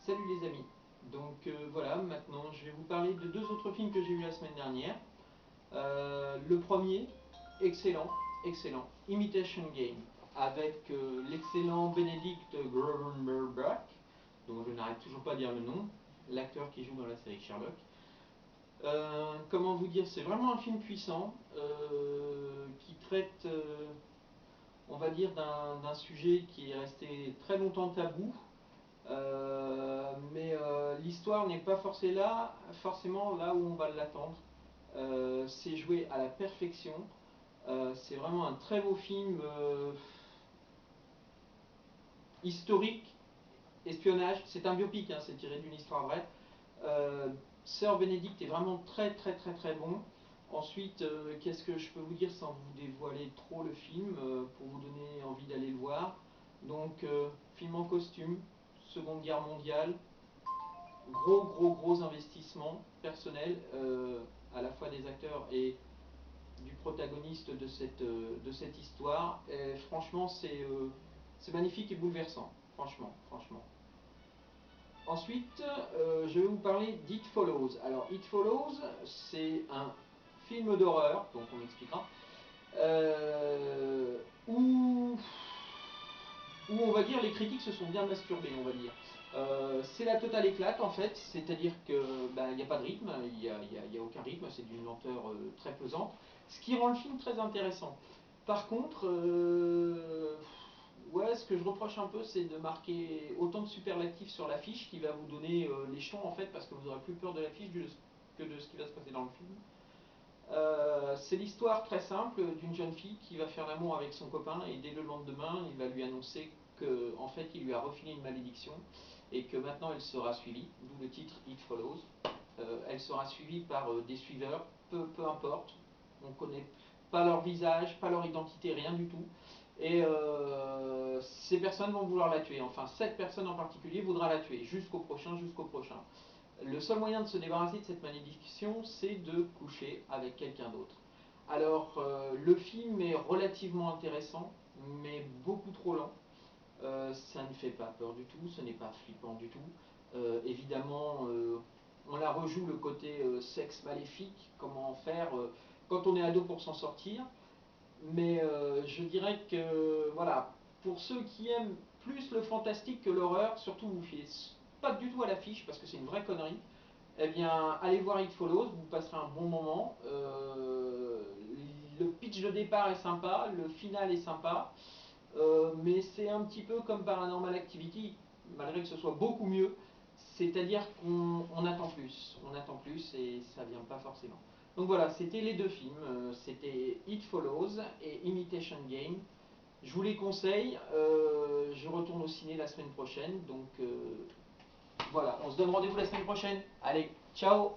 Salut les amis. Donc voilà, maintenant je vais vous parler de deux autres films que j'ai vus la semaine dernière. Le premier, excellent, excellent, Imitation Game, avec l'excellent Benedict Cumberbatch, dont je n'arrive toujours pas à dire le nom, l'acteur qui joue dans la série Sherlock. Comment vous dire, c'est vraiment un film puissant qui traite, on va dire, d'un sujet qui est resté très longtemps tabou. Mais l'histoire n'est pas forcément là où on va l'attendre. C'est joué à la perfection. C'est vraiment un très beau film historique, espionnage. C'est un biopic, hein, c'est tiré d'une histoire vraie. Sir Benedict est vraiment très très très très bon. Ensuite, qu'est-ce que je peux vous dire sans vous dévoiler trop le film pour vous donner envie d'aller le voir. Donc, film en costume, Seconde Guerre mondiale, gros investissement personnel à la fois des acteurs et du protagoniste de cette histoire. Et franchement, c'est magnifique et bouleversant. Franchement. Ensuite, je vais vous parler d'It Follows. Alors, It Follows, c'est un film d'horreur, donc on m'expliquera, où on va dire les critiques se sont bien masturbées, on va dire. C'est la totale éclate en fait, c'est-à-dire que il n'y a pas de rythme, il n'y a aucun rythme, c'est d'une lenteur très pesante, ce qui rend le film très intéressant. Par contre, ouais, ce que je reproche un peu, c'est de marquer autant de superlatifs sur l'affiche qui va vous donner les jetons en fait, parce que vous aurez plus peur de l'affiche que de ce qui va se passer dans le film. C'est l'histoire très simple d'une jeune fille qui va faire l'amour avec son copain et dès le lendemain, il va lui annoncer qu'en fait, il lui a refilé une malédiction et que maintenant elle sera suivie, d'où le titre It Follows. Elle sera suivie par des suiveurs, peu importe, on ne connaît pas leur visage, pas leur identité, rien du tout. Et ces personnes vont vouloir la tuer, enfin cette personne en particulier voudra la tuer, jusqu'au prochain. Le seul moyen de se débarrasser de cette malédiction, c'est de coucher avec quelqu'un d'autre. Alors, le film est relativement intéressant, mais beaucoup trop lent. Ça ne fait pas peur du tout, ce n'est pas flippant du tout. Évidemment, on la rejoue le côté sexe maléfique, comment faire quand on est ado pour s'en sortir. Mais je dirais que, voilà, pour ceux qui aiment plus le fantastique que l'horreur, surtout vous fiez pas du tout à l'affiche parce que c'est une vraie connerie. Eh bien, allez voir It Follows, vous passerez un bon moment. Le pitch de départ est sympa, le final est sympa, mais c'est un petit peu comme Paranormal Activity, malgré que ce soit beaucoup mieux. C'est-à-dire qu'on attend plus et ça vient pas forcément. Donc voilà, c'était les deux films, c'était It Follows et Imitation Game. Je vous les conseille, je retourne au ciné la semaine prochaine, donc voilà, on se donne rendez-vous la semaine prochaine. Allez, ciao!